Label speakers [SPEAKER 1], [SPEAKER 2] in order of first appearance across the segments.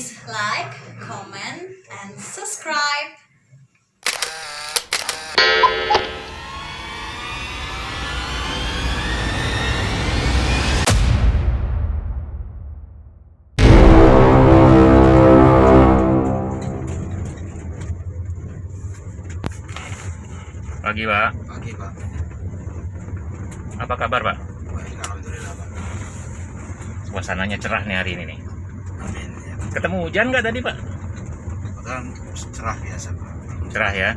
[SPEAKER 1] Please like, comment, and subscribe.
[SPEAKER 2] Pagi Pak,
[SPEAKER 3] Pagi Pak.
[SPEAKER 2] apa kabar Pak?
[SPEAKER 3] Baik, alhamdulillah Pak.
[SPEAKER 2] Suasananya cerah nih hari ini nih.
[SPEAKER 3] Amin. Ya.
[SPEAKER 2] Ketemu hujan nggak tadi Pak?
[SPEAKER 3] Kebetulan cerah biasa Pak.
[SPEAKER 2] Cerah ya.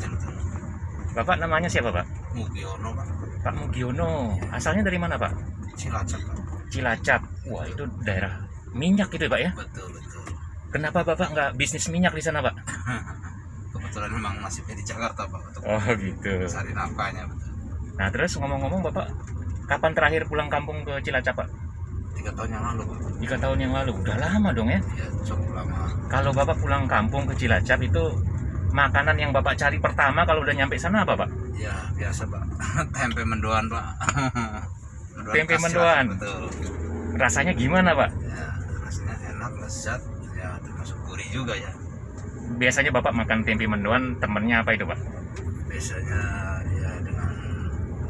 [SPEAKER 2] Bapak namanya siapa Pak?
[SPEAKER 3] Mugiono Pak.
[SPEAKER 2] Pak Mugiono. Asalnya dari mana Pak?
[SPEAKER 3] Cilacap Pak.
[SPEAKER 2] Cilacap. Wah itu daerah minyak itu ya Pak ya?
[SPEAKER 3] Betul.
[SPEAKER 2] Kenapa Bapak nggak bisnis minyak di sana Pak?
[SPEAKER 3] Kebetulan memang nasibnya di Jakarta Pak untuk
[SPEAKER 2] Oh gitu.
[SPEAKER 3] cari nafkahnya betul.
[SPEAKER 2] Nah terus ngomong-ngomong Bapak, kapan terakhir pulang kampung ke Cilacap Pak?
[SPEAKER 3] 3 tahun yang lalu Pak.
[SPEAKER 2] 3 tahun yang lalu. Udah lama dong ya?
[SPEAKER 3] Ya cukup lama.
[SPEAKER 2] Kalau Bapak pulang kampung ke Cilacap itu makanan yang Bapak cari pertama kalau udah nyampe sana apa Pak?
[SPEAKER 3] Ya biasa Pak. Tempe mendoan Pak.
[SPEAKER 2] Tempe
[SPEAKER 3] khas
[SPEAKER 2] mendoan.
[SPEAKER 3] Cilacap, betul.
[SPEAKER 2] Rasanya gimana Pak?
[SPEAKER 3] Ya rasanya enak, lezat. Ya termasuk gurih juga ya.
[SPEAKER 2] Biasanya Bapak makan tempe mendoan temennya apa itu Pak?
[SPEAKER 3] Biasanya ya dengan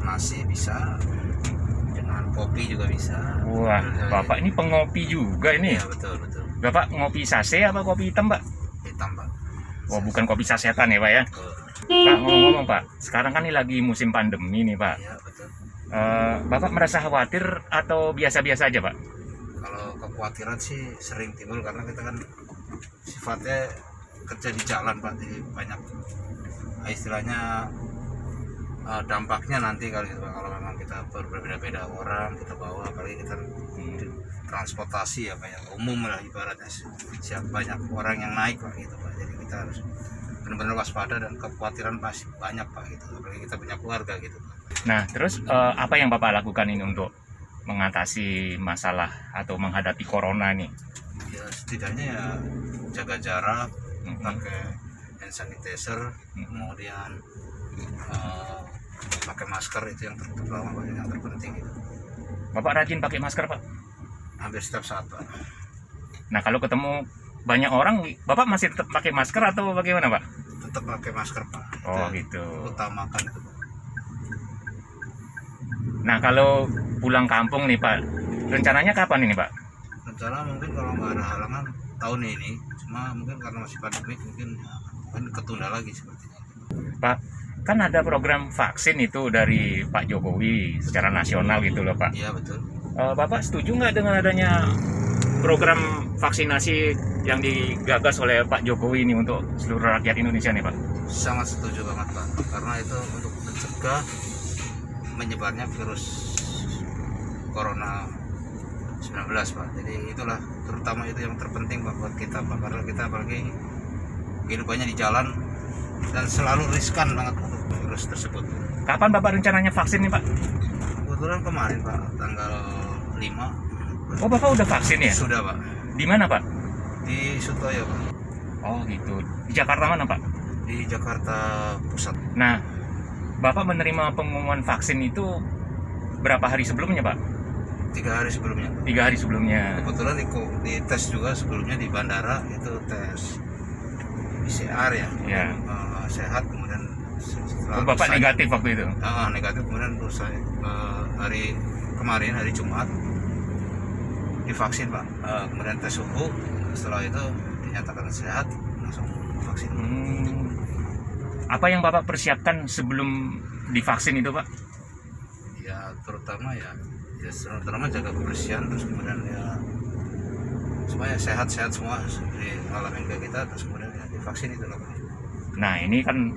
[SPEAKER 3] nasi bisa, dengan kopi juga bisa.
[SPEAKER 2] Wah, Bapak ini pengopi juga ini.
[SPEAKER 3] Iya betul.
[SPEAKER 2] Bapak ngopi sase apa kopi hitam Pak?
[SPEAKER 3] Hitam Pak.
[SPEAKER 2] Oh bukan kopi sasetan ya Pak ya?
[SPEAKER 3] Betul.
[SPEAKER 2] Pak ngomong-ngomong Pak, sekarang kan ini lagi musim pandemi nih Pak.
[SPEAKER 3] Iya betul.
[SPEAKER 2] Bapak merasa khawatir atau biasa-biasa aja Pak?
[SPEAKER 3] Kalau kekhawatiran sih sering timbul karena kita kan sifatnya kerja di jalan Pak, jadi banyak istilahnya dampaknya nanti kali gitu Pak. Kalau memang kita berbeda-beda orang kita bawa, apalagi kita transportasi ya Pak ya, umum lah ibaratnya, siap banyak orang yang naik Pak gitu Pak. Jadi kita harus benar-benar waspada dan kekhawatiran pasti banyak Pak gitu, apalagi kita punya keluarga gitu Pak.
[SPEAKER 2] Nah terus apa yang Bapak lakukan ini untuk mengatasi masalah atau menghadapi corona nih?
[SPEAKER 3] Ya setidaknya ya jaga jarak, pakai hand sanitizer, kemudian pakai masker, itu yang terutama Pak, yang terpenting itu.
[SPEAKER 2] Bapak rajin pakai masker Pak?
[SPEAKER 3] Hampir setiap saat Pak.
[SPEAKER 2] Nah kalau ketemu banyak orang, Bapak masih tetap pakai masker atau bagaimana Pak?
[SPEAKER 3] Tetap pakai masker Pak.
[SPEAKER 2] Oh
[SPEAKER 3] Itu
[SPEAKER 2] gitu.
[SPEAKER 3] utamakan itu Pak.
[SPEAKER 2] Nah kalau pulang kampung nih Pak, rencananya kapan ini Pak?
[SPEAKER 3] Rencana mungkin kalau nggak ada halangan tahun ini, cuma mungkin karena masih pandemi mungkin ketunda lagi sepertinya.
[SPEAKER 2] Pak, kan ada program vaksin itu dari Pak Jokowi secara nasional gitu loh Pak.
[SPEAKER 3] Iya betul.
[SPEAKER 2] Bapak setuju nggak dengan adanya program vaksinasi yang digagas oleh Pak Jokowi ini untuk seluruh rakyat Indonesia nih Pak?
[SPEAKER 3] Sangat setuju banget Pak, karena itu untuk mencegah menyebarnya virus corona 19 Pak. Jadi itulah terutama itu yang terpenting Pak buat kita Pak, karena kita apalagi kehidupannya di jalan dan selalu riskan banget untuk virus tersebut.
[SPEAKER 2] Kapan Bapak rencananya vaksin nih Pak?
[SPEAKER 3] Kebetulan kemarin Pak, tanggal 5.
[SPEAKER 2] Oh Bapak udah vaksin ya?
[SPEAKER 3] Sudah Pak.
[SPEAKER 2] Di mana Pak?
[SPEAKER 3] Di Sutoyo Pak.
[SPEAKER 2] Oh gitu. Di Jakarta mana Pak?
[SPEAKER 3] Di Jakarta Pusat.
[SPEAKER 2] Nah, Bapak menerima pengumuman vaksin itu berapa hari sebelumnya Pak?
[SPEAKER 3] 3 hari sebelumnya.
[SPEAKER 2] 3 hari sebelumnya.
[SPEAKER 3] Kebetulan di tes juga sebelumnya di bandara, itu tes PCR ya.
[SPEAKER 2] Ya.
[SPEAKER 3] Sehat, kemudian setelah
[SPEAKER 2] Oh, Bapak
[SPEAKER 3] selesai-
[SPEAKER 2] negatif waktu itu?
[SPEAKER 3] negatif, kemudian selesai hari kemarin, hari Jumat divaksin Pak. Kemudian tes suhu, setelah itu dinyatakan sehat, langsung vaksin.
[SPEAKER 2] Apa yang Bapak persiapkan sebelum divaksin itu Pak?
[SPEAKER 3] Ya terutama terutama jaga kebersihan, terus kemudian ya supaya sehat-sehat semua seperti ngalamin ke kita, terus kemudian ya divaksin itu lah Pak.
[SPEAKER 2] Nah ini kan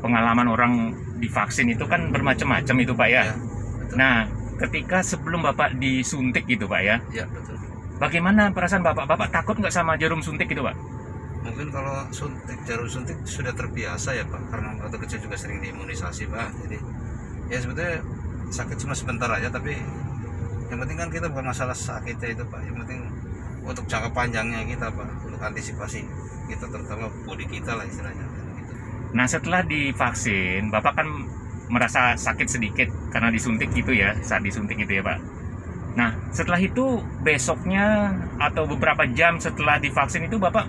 [SPEAKER 2] pengalaman orang divaksin itu kan bermacam-macam itu Pak ya.
[SPEAKER 3] Ya, betul.
[SPEAKER 2] Nah ketika sebelum Bapak disuntik gitu Pak ya,
[SPEAKER 3] Ya betul.
[SPEAKER 2] bagaimana perasaan Bapak? Bapak takut nggak sama jarum suntik itu Pak?
[SPEAKER 3] Mungkin kalau jarum suntik sudah terbiasa ya Pak, karena waktu kecil juga sering diimunisasi Pak. Jadi ya sebetulnya sakit cuma sebentar aja, tapi yang penting kan kita bukan masalah sakitnya itu Pak, yang penting untuk jangka panjangnya kita Pak, untuk antisipasi kita, terutama bodi kita lah istilahnya gitu.
[SPEAKER 2] Nah setelah divaksin, Bapak kan merasa sakit sedikit karena disuntik gitu ya, saat disuntik itu ya Pak. Nah setelah itu besoknya atau beberapa jam setelah divaksin itu Bapak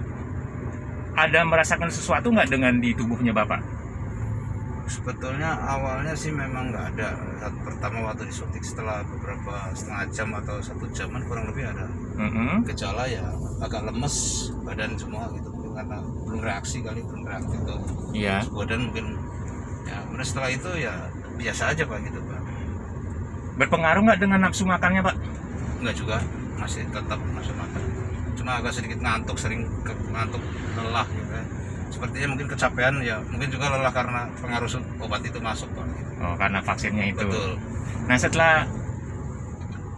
[SPEAKER 2] ada merasakan sesuatu nggak dengan di tubuhnya Bapak?
[SPEAKER 3] Sebetulnya awalnya sih memang nggak ada. Pertama waktu disuntik, setelah beberapa setengah jam atau 1 jaman kurang lebih ada gejala ya, agak lemes badan semua gitu, mungkin karena belum reaksi kali, belum reaktif tuh.
[SPEAKER 2] Iya.
[SPEAKER 3] Badan mungkin ya. Kemudian setelah itu ya biasa aja Pak gitu Pak.
[SPEAKER 2] Berpengaruh nggak dengan nafsu makannya Pak?
[SPEAKER 3] Enggak juga, masih tetap masuk makan. Cuma agak sedikit ngantuk, sering ngantuk, lelah gitu ya. Sepertinya mungkin kecapean ya, mungkin juga lelah karena pengaruh obat itu masuk Pak.
[SPEAKER 2] Oh, karena vaksinnya itu.
[SPEAKER 3] Betul.
[SPEAKER 2] Nah, setelah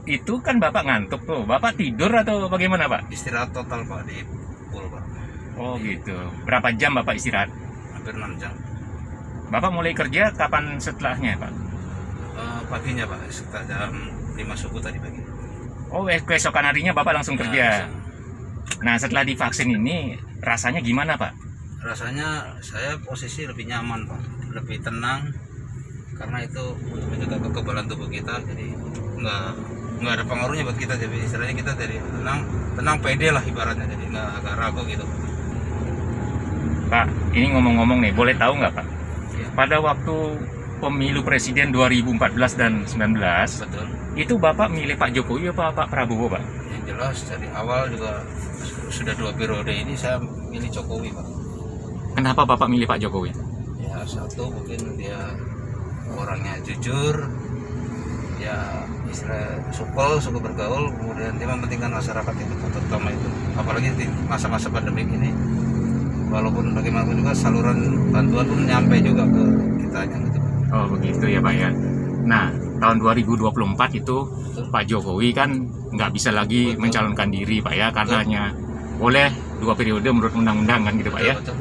[SPEAKER 2] itu kan Bapak ngantuk tuh. Bapak tidur atau bagaimana Pak?
[SPEAKER 3] Istirahat total Pak di pool Pak.
[SPEAKER 2] Oh gitu. Berapa jam Bapak istirahat?
[SPEAKER 3] Hampir 6 jam.
[SPEAKER 2] Bapak mulai kerja kapan setelahnya Pak?
[SPEAKER 3] Paginya Pak, sekitar jam 5 subuh tadi pagi.
[SPEAKER 2] Oh, keesokan harinya Bapak langsung kerja.
[SPEAKER 3] Langsung.
[SPEAKER 2] Nah, setelah divaksin ini rasanya gimana Pak?
[SPEAKER 3] Rasanya saya posisi lebih nyaman Pak, lebih tenang, karena itu untuk menjaga kekebalan tubuh kita, jadi nggak ada pengaruhnya buat kita, jadi istilahnya kita jadi tenang pede lah ibaratnya, jadi nggak agak ragu gitu.
[SPEAKER 2] Pak, ini ngomong-ngomong nih, boleh tahu nggak Pak?
[SPEAKER 3] Ya.
[SPEAKER 2] Pada waktu pemilu presiden 2014 dan 19,
[SPEAKER 3] Betul.
[SPEAKER 2] itu Bapak milih Pak Jokowi apa Pak Prabowo Pak?
[SPEAKER 3] Yang jelas dari awal juga sudah 2 periode ini saya milih Jokowi Pak.
[SPEAKER 2] Kenapa Bapak milih Pak Jokowi?
[SPEAKER 3] Ya satu mungkin dia orangnya jujur, ya istilah supel, suka bergaul, kemudian dia mementingkan masyarakat itu terutama itu, apalagi di masa-masa pandemi ini, walaupun bagaimanapun juga saluran bantuan pun nyampe juga ke kita gitu.
[SPEAKER 2] Oh begitu ya Pak ya. Nah, tahun 2024 itu Pak Jokowi kan nggak bisa lagi mencalonkan diri Pak ya, karenanya boleh 2 periode menurut undang-undang kan gitu Pak ya.
[SPEAKER 3] Betul.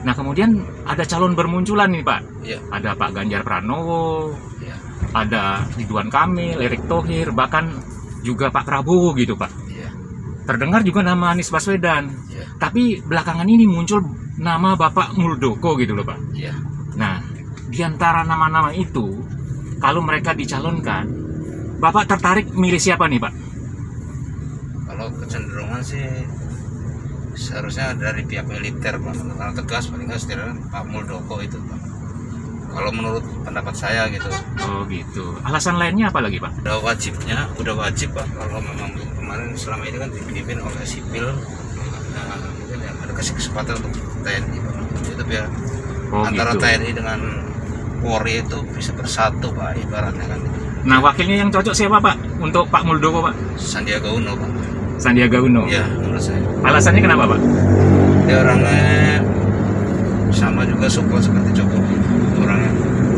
[SPEAKER 2] Nah kemudian ada calon bermunculan nih Pak.
[SPEAKER 3] Iya.
[SPEAKER 2] Ada Pak Ganjar Pranowo,
[SPEAKER 3] Iya.
[SPEAKER 2] ada Ridwan Kamil, Erick Thohir, bahkan juga Pak Prabowo gitu Pak.
[SPEAKER 3] Iya.
[SPEAKER 2] Terdengar juga nama Anies Baswedan.
[SPEAKER 3] Iya.
[SPEAKER 2] Tapi belakangan ini muncul nama Bapak Muldoko gitu loh Pak.
[SPEAKER 3] Iya.
[SPEAKER 2] Nah, di antara nama-nama itu, kalau mereka dicalonkan, Bapak tertarik milih siapa nih Pak?
[SPEAKER 3] Kalau kecenderungan sih seharusnya dari pihak militer Pak, karena tegas paling nggak setidaknya Pak Muldoko itu Pak. Kalau menurut pendapat saya gitu.
[SPEAKER 2] Oh gitu. Alasan lainnya apa lagi Pak?
[SPEAKER 3] Udah wajib Pak, kalau memang kemarin selama ini kan dipimpin oleh sipil, nah mungkin ya ada kasih kesempatan untuk TNI Pak. Itu biar antara
[SPEAKER 2] gitu.
[SPEAKER 3] TNI dengan Polri itu bisa bersatu Pak, ibaratnya kan.
[SPEAKER 2] Nah, wakilnya yang cocok siapa Pak untuk Pak Muldoko Pak?
[SPEAKER 3] Sandiaga Uno Pak.
[SPEAKER 2] Sandiaga Uno.
[SPEAKER 3] Ya menurut saya.
[SPEAKER 2] Alasannya kenapa Pak?
[SPEAKER 3] Dia orangnya sama juga supel seperti Jokowi, orangnya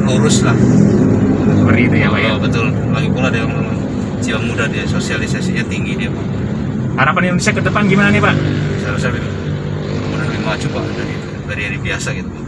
[SPEAKER 3] lurus lah.
[SPEAKER 2] Seperti itu ya Pak ya.
[SPEAKER 3] Oh, betul. Lagi pula dia jiwa muda, dia sosialisasinya tinggi dia Pak.
[SPEAKER 2] Harapan Indonesia ke depan gimana nih Pak?
[SPEAKER 3] Saya rasa mudah lebih maju Pak dari biasa gitu.